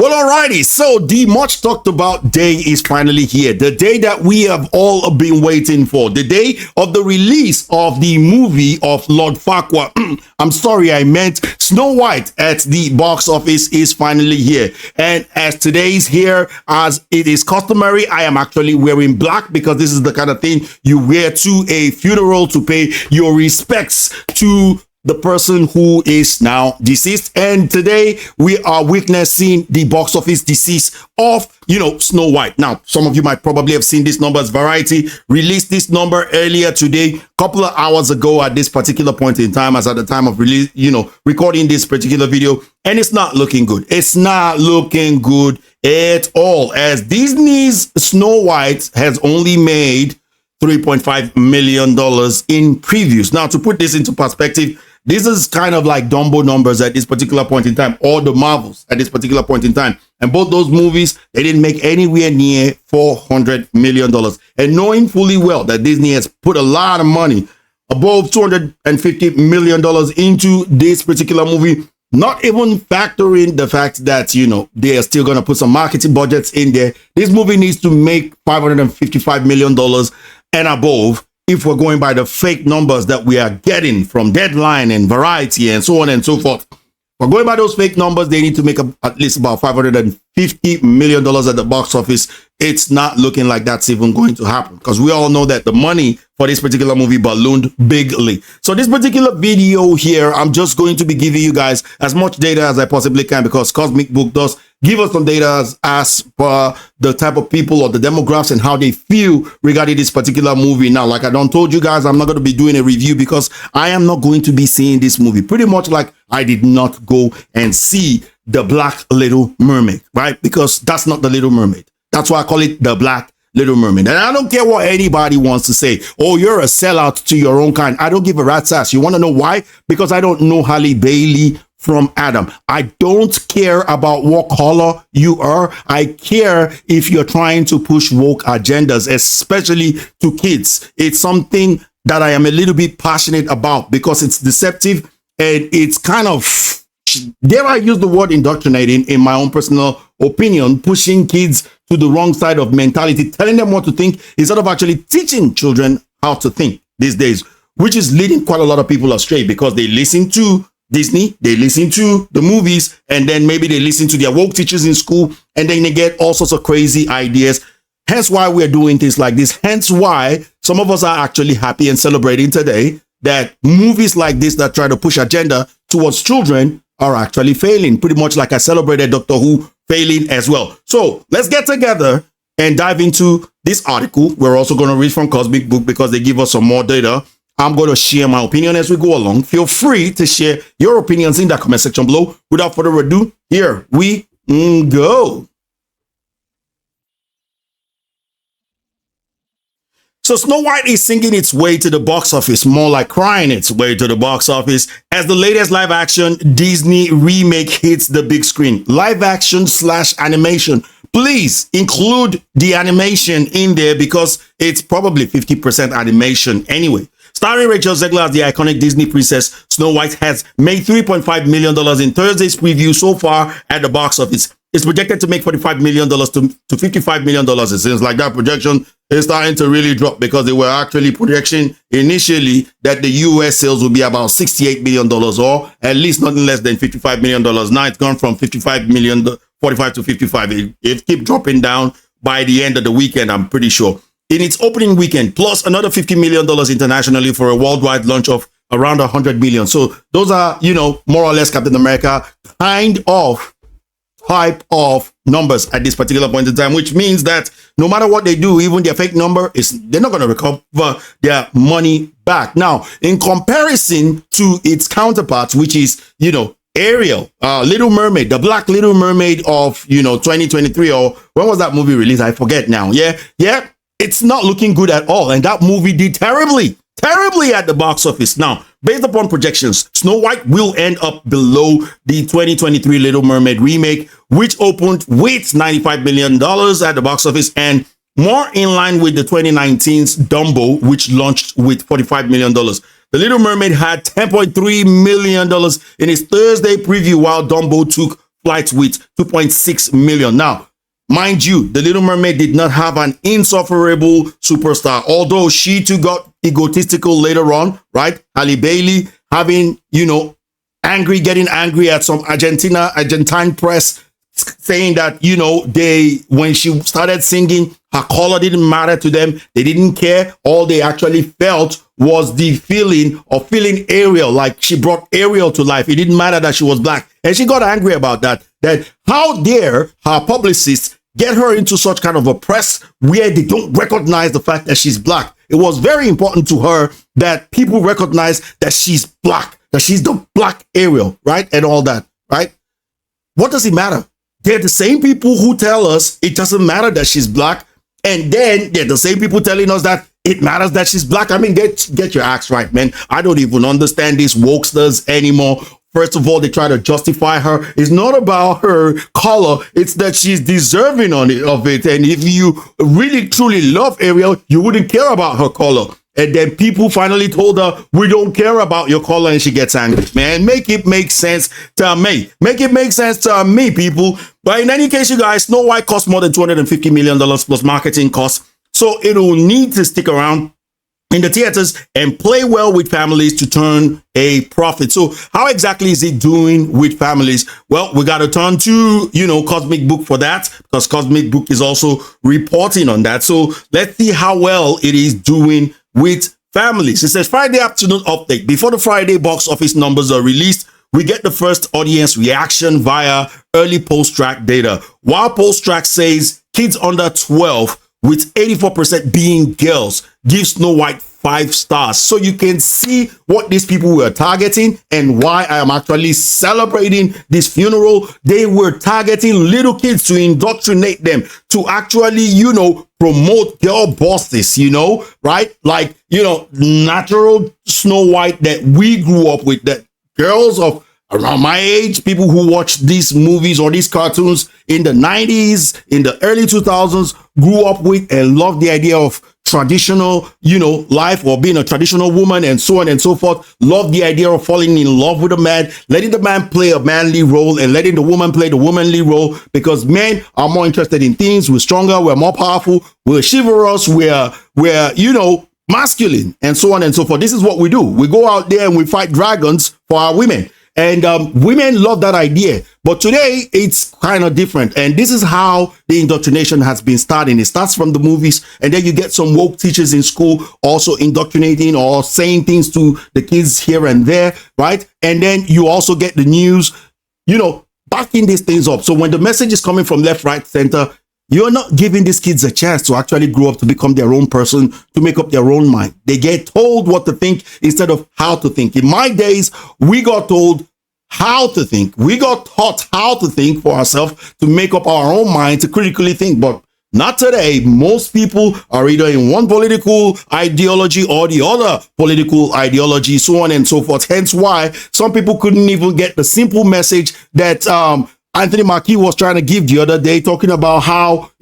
Well, alrighty. So the much talked about day is finally here. The day that we have all been waiting for. The day of the release of the movie of Lord Farquaad. I'm sorry, I meant Snow White at the box office is finally here. And as today is here, as it is customary, I am actually wearing black because this is the kind of thing you wear to a funeral to pay your respects to the person who is now deceased. And today we are witnessing the box office decease of, Snow White. Now, some of you might probably have seen this number as Variety released this number earlier today, a couple of hours ago at this particular point in time, as at the time of release, recording this particular video. And it's not looking good. It's not looking good at all, as Disney's Snow White has only made $3.5 million in previews. Now, to put this into perspective, this is kind of like Dumbo numbers at this particular point in time, or the Marvels at this particular point in time. And both those movies, they didn't make anywhere near $400 million. And knowing fully well that Disney has put a lot of money, above $250 million into this particular movie, not even factoring the fact that, they are still going to put some marketing budgets in there. This movie needs to make $555 million and above, if we're going by the fake numbers that we are getting from Deadline and Variety and so on and so forth. We're going by those fake numbers, they need to make at least about $550 million at the box office. It's not looking like that's even going to happen, because we all know that the money for this particular movie ballooned bigly. So this particular video here, I'm just going to be giving you guys as much data as I possibly can, because Cosmic Book does give us some data as per the type of people or the demographics and how they feel regarding this particular movie. Now, like I done told you guys, I'm not going to be doing a review because I am not going to be seeing this movie. Pretty much like I did not go and see the Black Little Mermaid, right? Because that's not the Little Mermaid. That's why I call it the Black Little Mermaid. And I don't care what anybody wants to say. Oh, you're a sellout to your own kind. I don't give a rat's ass. You want to know why? Because I don't know Halle Bailey from Adam. I don't care about what color you are. I care if you're trying to push woke agendas, especially to kids. It's something that I am a little bit passionate about because it's deceptive and it's kind of, dare I use the word indoctrinating, in my own personal opinion, pushing kids to the wrong side of mentality, telling them what to think instead of actually teaching children how to think these days, which is leading quite a lot of people astray because they listen to Disney, they listen to the movies, and then maybe they listen to their woke teachers in school, and then they get all sorts of crazy ideas. Hence why we're doing things like this. Hence why some of us are actually happy and celebrating today that movies like this that try to push agenda towards children are actually failing. Pretty much like I celebrated Doctor Who failing as well. So let's get together and dive into this article. We're also going to read from Cosmic Book because they give us some more data. I'm going to share my opinion as we go along. Feel free to share your opinions in the comment section below. Without further ado, here we go. So Snow White is singing its way to the box office, more like crying its way to the box office, as the latest live action Disney remake hits the big screen. Live action / animation. Please include the animation in there because it's probably 50% animation anyway. Starring Rachel Zegler as the iconic Disney princess, Snow White has made $3.5 million in Thursday's preview so far at the box office. It's projected to make $45 million to $55 million. It seems like that projection is starting to really drop because they were actually projecting initially that the US sales will be about $68 million or at least nothing less than $55 million. Now it's gone from 45 to 55. It keeps dropping down by the end of the weekend, I'm pretty sure. In its opening weekend, plus another $50 million internationally for a worldwide launch of around 100 million. So those are, more or less Captain America kind of type of numbers at this particular point in time, which means that no matter what they do, even their fake number they're not going to recover their money back. Now, in comparison to its counterparts, which is, Ariel, Little Mermaid, the Black Little Mermaid of, 2023, or when was that movie released? I forget now. Yeah. It's not looking good at all. And that movie did terribly at the box office. Now, based upon projections, Snow White will end up below the 2023 Little Mermaid remake, which opened with $95 million at the box office and more in line with the 2019's Dumbo, which launched with $45 million. The Little Mermaid had $10.3 million in its Thursday preview, while Dumbo took flights with 2.6 million. Now, mind you, The Little Mermaid did not have an insufferable superstar, although she too got egotistical later on, right? Halle Bailey having, getting angry at some Argentine press, saying that, when she started singing, her color didn't matter to them. They didn't care. All they actually felt was the feeling of feeling Ariel, like she brought Ariel to life. It didn't matter that she was black. And she got angry about that. That how dare her publicists get her into such kind of a press where they don't recognize the fact that she's black. It was very important to her that people recognize that she's black, that she's the black Ariel, right? And all that, right? What does it matter? They're the same people who tell us it doesn't matter that she's black. And then they're the same people telling us that it matters that she's black. I mean, get your acts right, man. I don't even understand these wokesters anymore. First of all, they try to justify her. It's not about her color. It's that she's deserving of it. And if you really, truly love Ariel, you wouldn't care about her color. And then people finally told her, we don't care about your color, and she gets angry. Man, make it make sense to me. Make it make sense to me, people. But in any case, you guys, Snow White costs more than $250 million plus marketing costs. So it'll need to stick around in the theaters and play well with families to turn a profit. So how exactly is it doing with families? Well, we got to turn to, Cosmic Book for that, because Cosmic Book is also reporting on that. So let's see how well it is doing with families. It says Friday afternoon update. Before the Friday box office numbers are released, we get the first audience reaction via early post-track data. While post-track says kids under 12, with 84% being girls, gives Snow White 5 stars. So you can see what these people were targeting and why I am actually celebrating this funeral. They were targeting little kids to indoctrinate them, to actually, promote girl bosses, right? Like, natural Snow White that we grew up with, that girls of around my age, people who watched these movies or these cartoons in the 90s, in the early 2000s, grew up with and loved the idea of traditional, life, or being a traditional woman and so on and so forth. Love the idea of falling in love with a man, letting the man play a manly role and letting the woman play the womanly role, because men are more interested in things. We're stronger, we're more powerful, we're chivalrous, we're masculine, and so on and so forth. This is what we do. We go out there and we fight dragons for our women. And women love that idea. But today, it's kind of different. And this is how the indoctrination has been starting. It starts from the movies, and then you get some woke teachers in school also indoctrinating or saying things to the kids here and there, right? And then you also get the news, backing these things up. So when the message is coming from left, right, center, you're not giving these kids a chance to actually grow up to become their own person, to make up their own mind. They get told what to think instead of how to think. In my days, we got told how to think. We got taught how to think for ourselves, to make up our own mind, to critically think. But not today. Most people are either in one political ideology or the other political ideology, so on and so forth. Hence why some people couldn't even get the simple message that Anthony Mackie was trying to give the other day, talking about how,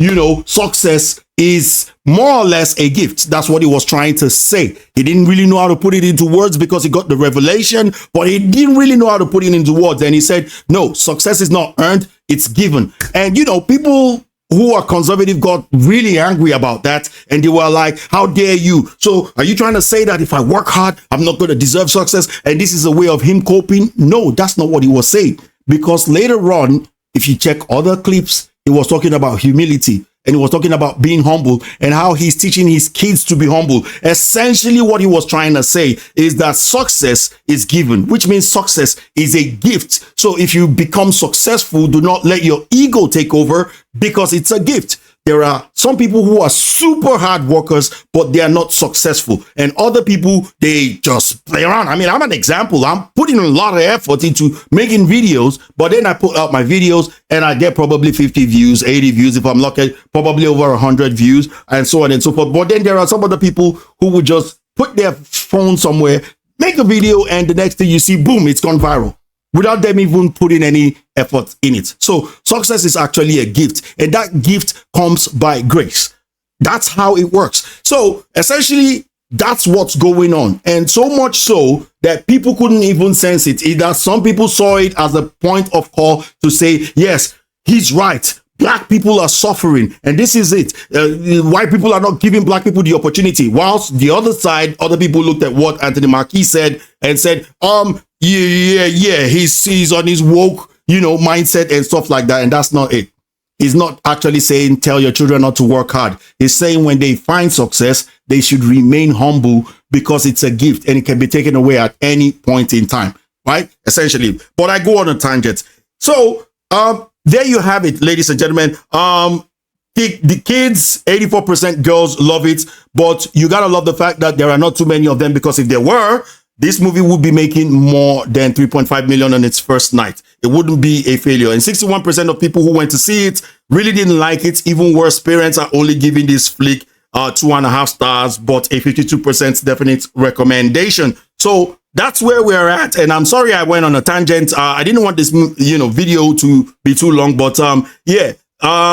success is more or less a gift. That's what he was trying to say. He didn't really know how to put it into words because he got the revelation, but he didn't really know how to put it into words. And he said, no, success is not earned, it's given. And, people who are conservative got really angry about that. And they were like, how dare you? So are you trying to say that if I work hard, I'm not going to deserve success? And this is a way of him coping? No, that's not what he was saying. Because later on, if you check other clips, he was talking about humility, and he was talking about being humble and how he's teaching his kids to be humble. Essentially, what he was trying to say is that success is given, which means success is a gift. So if you become successful, do not let your ego take over, because it's a gift. There are some people who are super hard workers, but they are not successful. And other people, they just play around. I mean, I'm an example. I'm putting a lot of effort into making videos, but then I put out my videos and I get probably 50 views, 80 views. If I'm lucky, probably over 100 views, and so on and so forth. But then there are some other people who would just put their phone somewhere, make a video, and the next thing you see, boom, it's gone viral, without them even putting any effort in it. So success is actually a gift, and that gift comes by grace. That's how it works. So essentially, That's what's going on. And so much so that people couldn't even sense it. Either some people saw it as a point of call to say, yes, he's right. Black people are suffering, and this is it. White people are not giving black people the opportunity. Whilst the other side, other people looked at what Anthony Mackie said and said, yeah, he's on his woke, mindset and stuff like that. And that's not it. He's not actually saying, tell your children not to work hard. He's saying when they find success, they should remain humble because it's a gift and it can be taken away at any point in time, right? Essentially. But I go on a tangent. So, there you have it, ladies and gentlemen. The kids, 84% girls love it, but you gotta love the fact that there are not too many of them, because if there were, this movie would be making more than 3.5 million on its first night. It wouldn't be a failure. And 61% of people who went to see it really didn't like it. Even worse, parents are only giving this flick 2.5 stars, but a 52% definite recommendation. So that's where we're at. And I'm sorry I went on a tangent. I didn't want this, video to be too long, but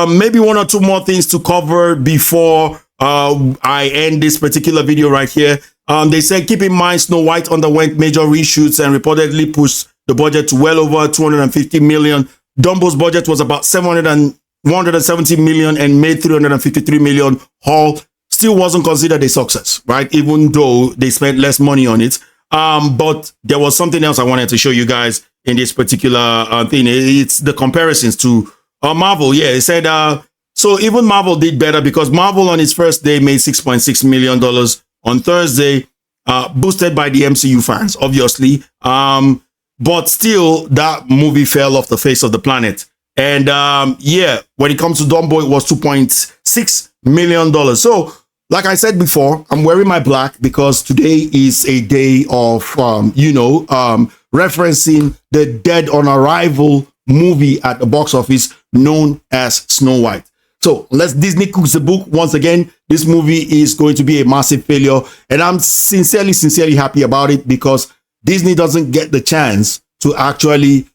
maybe one or two more things to cover before I end this particular video right here. They said, keep in mind, Snow White underwent major reshoots and reportedly pushed the budget to well over 250 million. Dumbo's budget was about 170 million and made 353 million. Hall still wasn't considered a success, right? Even though they spent less money on it. But there was something else I wanted to show you guys in this particular thing. It's the comparisons to Marvel. Yeah, it said, so even Marvel did better, because Marvel on its first day made $6.6 million on Thursday, boosted by the MCU fans, obviously. But still, that movie fell off the face of the planet. And when it comes to Dumbo, it was $2.6 million. So, like I said before, I'm wearing my black because today is a day of, referencing the Dead on Arrival movie at the box office known as Snow White. So unless Disney cooks the book once again, this movie is going to be a massive failure. And I'm sincerely happy about it, because Disney doesn't get the chance to actually,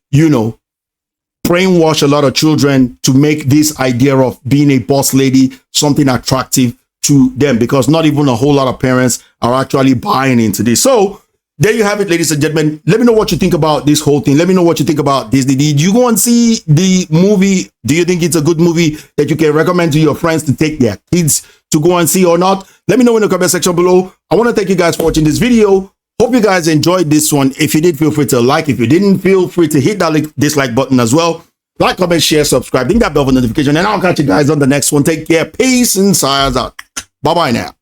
brainwash a lot of children to make this idea of being a boss lady something attractive to them, because not even a whole lot of parents are actually buying into this. So there you have it, ladies and gentlemen. Let me know what you think about this whole thing. Let me know what you think about Disney. Did you go and see the movie? Do you think it's a good movie that you can recommend to your friends to take their kids to go and see or not? Let me know in the comment section below. I want to thank you guys for watching this video. Hope you guys enjoyed this one. If you did, feel free to like. If you didn't, feel free to hit that dislike button as well. Like, comment, share, subscribe. Ding that bell for notification. And I'll catch you guys on the next one. Take care. Peace and science out. Bye-bye now.